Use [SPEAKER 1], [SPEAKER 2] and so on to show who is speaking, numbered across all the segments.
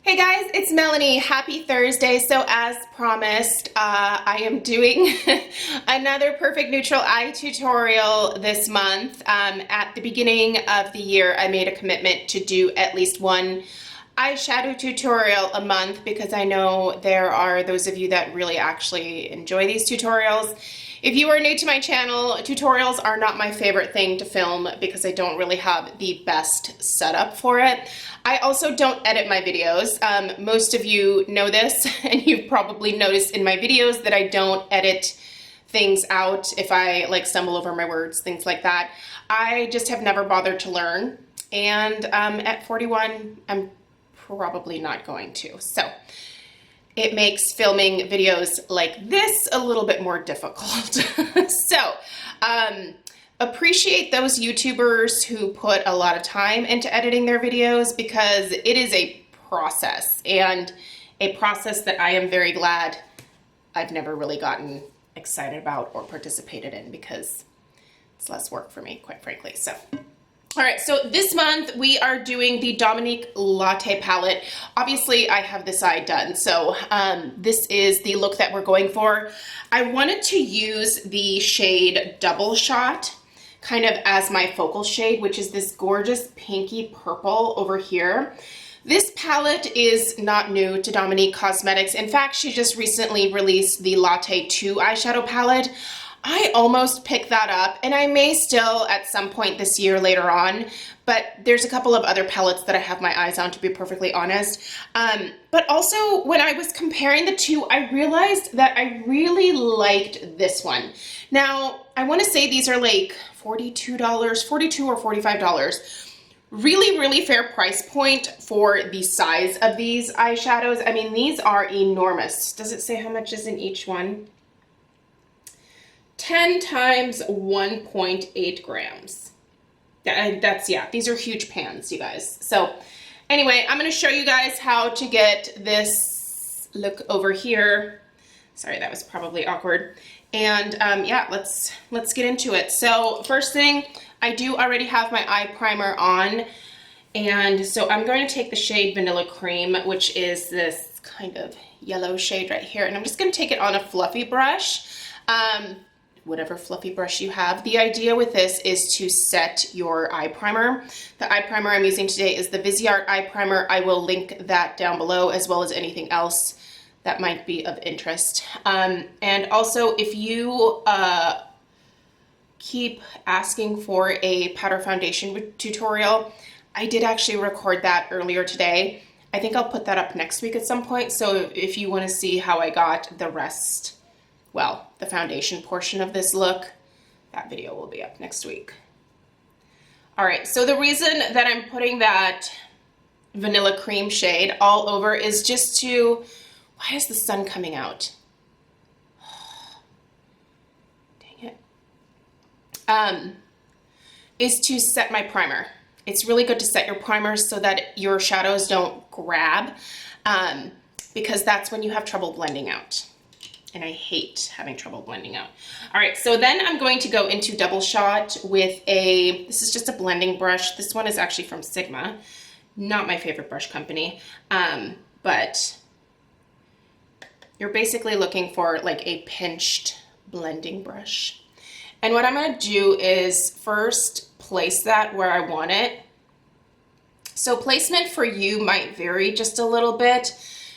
[SPEAKER 1] Hey guys, it's Melanie. Happy Thursday. So as promised, I am doing another perfect neutral eye tutorial this month. At the beginning of the year, I made a commitment to do at least one eyeshadow tutorial a month because I know there are those of you that really actually enjoy these tutorials. If you are new to my channel, tutorials are not my favorite thing to film because I don't really have the best setup for it. I also don't edit my videos. Most of you know this, and you've probably noticed in my videos that I don't edit things out if I like stumble over my words, things like that. I just have never bothered to learn, and at 41, I'm probably not going to. So it makes filming videos like this a little bit more difficult. So, appreciate those YouTubers who put a lot of time into editing their videos because it is a process, and a process that I am very glad I've never really gotten excited about or participated in because it's less work for me, quite frankly. So, all right, so this month we are doing the Dominique Latte palette. Obviously, I have this eye done, so this is the look that we're going for. I wanted to use the shade Double Shot kind of as my focal shade, which is this gorgeous pinky purple over here. This palette is not new to Dominique Cosmetics. In fact, she just recently released the Latte 2 eyeshadow palette. I almost picked that up, and I may still at some point this year later on, but there's a couple of other palettes that I have my eyes on, to be perfectly honest. But also, when I was comparing the two, I realized that I really liked this one. Now, I want to say these are like $42, $42 or $45. Really, really fair price point for the size of these eyeshadows. I mean, these are enormous. Does it say how much is in each one? 10 times 1.8 grams. Yeah, these are huge pans, you guys. So anyway, I'm going to show you guys how to get this look over here. Sorry, that was probably awkward. And yeah, let's get into it. So first thing, I do already have my eye primer on. And so I'm going to take the shade Vanilla Cream, which is this kind of yellow shade right here. And I'm just going to take it on a fluffy brush. Whatever fluffy brush you have. The idea with this is to set your eye primer. The eye primer I'm using today is the Viseart eye primer. I will link that down below, as well as anything else that might be of interest. And also, if you keep asking for a powder foundation tutorial, I did actually record that earlier today. I think I'll put that up next week at some point. So if you want to see how I got the rest, well, the foundation portion of this look, that video will be up next week. All right, so the reason that I'm putting that Vanilla Cream shade all over is just to, why is the sun coming out? Dang it. Is to set my primer. It's really good to set your primer so that your shadows don't grab, because that's when you have trouble blending out. And I hate having trouble blending out. All right, so then I'm going to go into Double Shot with this is just a blending brush. This one is actually from Sigma, not my favorite brush company, but you're basically looking for like a pinched blending brush. And what I'm gonna do is first place that where I want it. So placement for you might vary just a little bit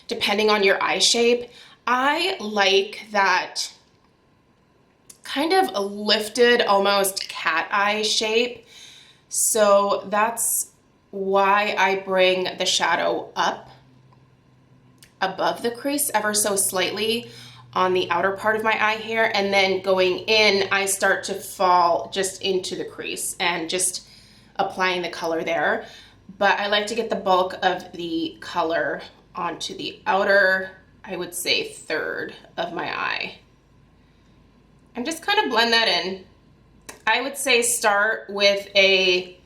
[SPEAKER 1] depending on your eye shape. I like that kind of a lifted, almost cat eye shape. So that's why I bring the shadow up above the crease ever so slightly on the outer part of my eye here. And then going in, I start to fall just into the crease and just applying the color there. But I like to get the bulk of the color onto the outer, I would say, third of my eye. And just kind of blend that in. I would say start with a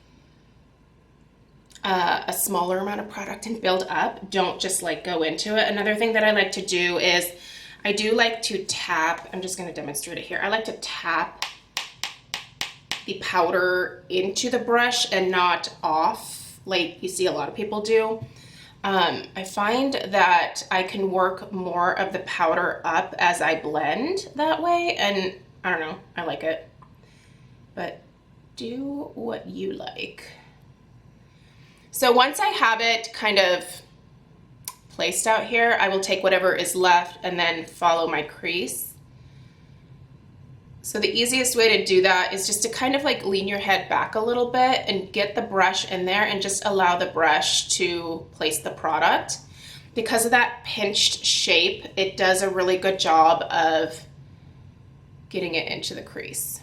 [SPEAKER 1] smaller amount of product and build up. Don't just like go into it. Another thing that I like to do is I do like to tap, I'm just going to demonstrate it here. I like to tap the powder into the brush and not off like you see a lot of people do. I find that I can work more of the powder up as I blend that way, and I don't know, I like it. But do what you like. So once I have it kind of placed out here, I will take whatever is left and then follow my crease. So the easiest way to do that is just to kind of like lean your head back a little bit and get the brush in there and just allow the brush to place the product. Because of that pinched shape, it does a really good job of getting it into the crease.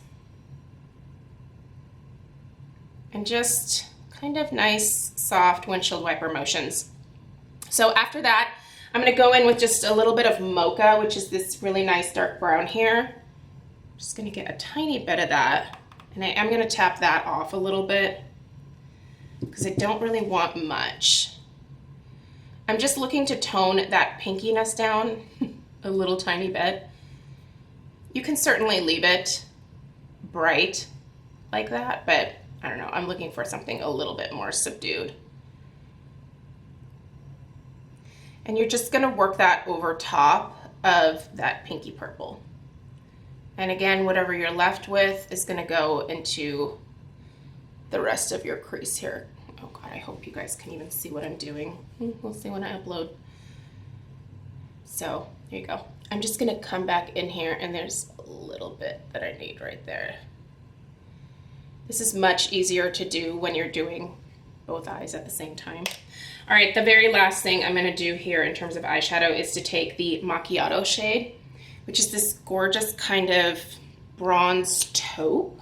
[SPEAKER 1] And just kind of nice, soft windshield wiper motions. So after that, I'm gonna go in with just a little bit of mocha, which is this really nice dark brown here. Just gonna get a tiny bit of that, and I am gonna tap that off a little bit because I don't really want much. I'm just looking to tone that pinkiness down a little tiny bit. You can certainly leave it bright like that, but I don't know, I'm looking for something a little bit more subdued. And you're just gonna work that over top of that pinky purple. And again, whatever you're left with is gonna go into the rest of your crease here. Oh God, I hope you guys can even see what I'm doing. We'll see when I upload. So here you go. I'm just gonna come back in here, and there's a little bit that I need right there. This is much easier to do when you're doing both eyes at the same time. All right, the very last thing I'm gonna do here in terms of eyeshadow is to take the Macchiato shade, which is this gorgeous kind of bronze taupe.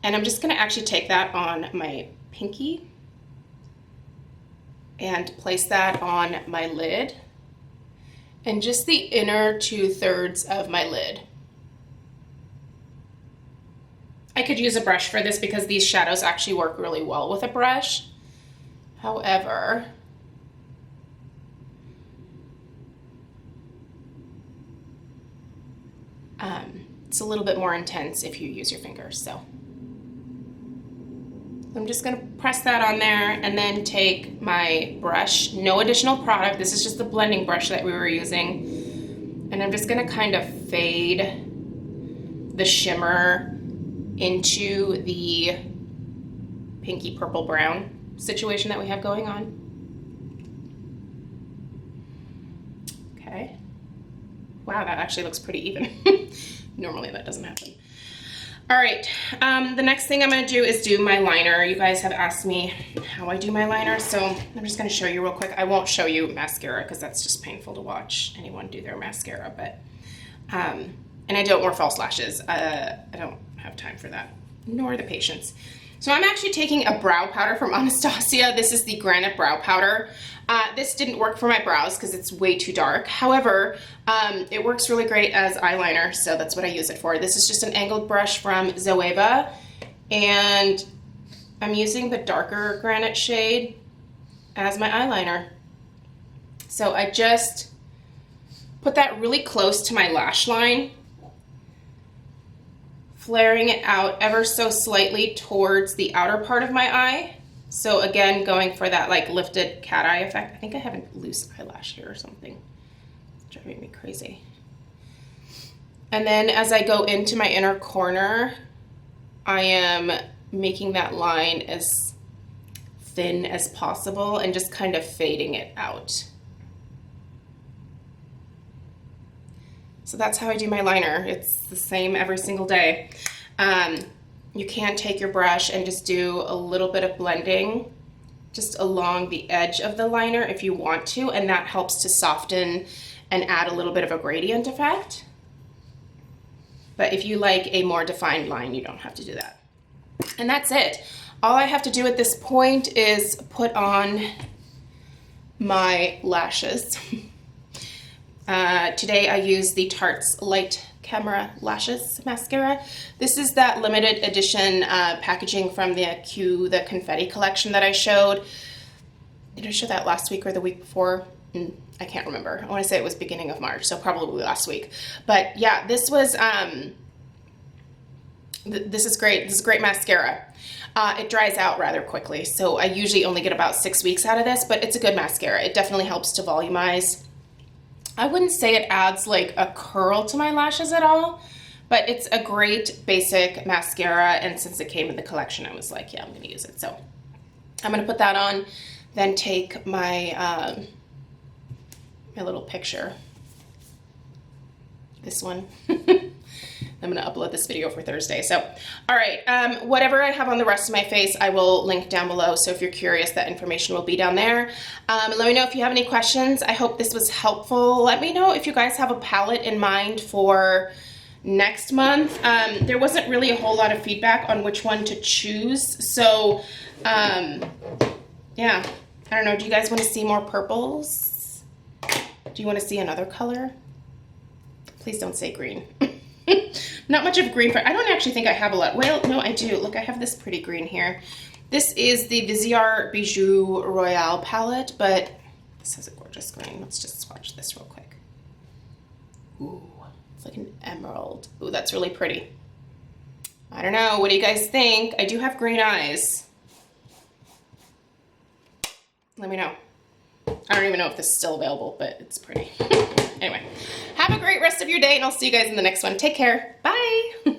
[SPEAKER 1] And I'm just gonna actually take that on my pinky and place that on my lid and just the inner 2/3 of my lid. I could use a brush for this because these shadows actually work really well with a brush. However, it's a little bit more intense if you use your fingers. So I'm just gonna press that on there and then take my brush, no additional product, this is just the blending brush that we were using, and I'm just gonna kind of fade the shimmer into the pinky purple brown situation that we have going on. Okay. Wow, that actually looks pretty even. Normally that doesn't happen. All right, the next thing I'm gonna do is do my liner. You guys have asked me how I do my liner, so I'm just gonna show you real quick. I won't show you mascara because that's just painful to watch anyone do their mascara, but, and I don't wear false lashes. I don't have time for that, nor the patience. So I'm actually taking a brow powder from Anastasia. This is the Granite Brow Powder. This didn't work for my brows because it's way too dark. However, it works really great as eyeliner, so that's what I use it for. This is just an angled brush from Zoeva, and I'm using the darker granite shade as my eyeliner. So I just put that really close to my lash line, flaring it out ever so slightly towards the outer part of my eye. So again, going for that like lifted cat eye effect. I think I have a loose eyelash here or something. It's driving me crazy. And then as I go into my inner corner, I am making that line as thin as possible and just kind of fading it out. So that's how I do my liner. It's the same every single day. You can take your brush and just do a little bit of blending just along the edge of the liner if you want to, and that helps to soften and add a little bit of a gradient effect. But if you like a more defined line, you don't have to do that. And that's it. All I have to do at this point is put on my lashes. Today I use the Tarte's Light Camera Lashes Mascara. This is that limited edition packaging from the Confetti collection that I showed. Did I show that last week or the week before? I can't remember. I want to say it was beginning of March, so probably last week. But yeah, this was, this is great. This is great mascara. It dries out rather quickly, so I usually only get about 6 weeks out of this, but it's a good mascara. It definitely helps to volumize. I wouldn't say it adds like a curl to my lashes at all, but it's a great basic mascara, and since it came in the collection, I was like, yeah, I'm gonna use it. So I'm gonna put that on, then take my, my little picture, this one. I'm gonna upload this video for Thursday. So, all right, whatever I have on the rest of my face, I will link down below. So if you're curious, that information will be down there. Let me know if you have any questions. I hope this was helpful. Let me know if you guys have a palette in mind for next month. There wasn't really a whole lot of feedback on which one to choose. So, yeah, I don't know. Do you guys want to see more purples? Do you want to see another color? Please don't say green. Not much of green. I don't actually think I have a lot. Well, no, I do. Look, I have this pretty green here. This is the Viseart Bijou Royale palette, but this has a gorgeous green. Let's just swatch this real quick. Ooh, it's like an emerald. Ooh, that's really pretty. I don't know. What do you guys think? I do have green eyes. Let me know. I don't even know if this is still available, but it's pretty. Anyway, have a great rest of your day, and I'll see you guys in the next one. Take care. Bye.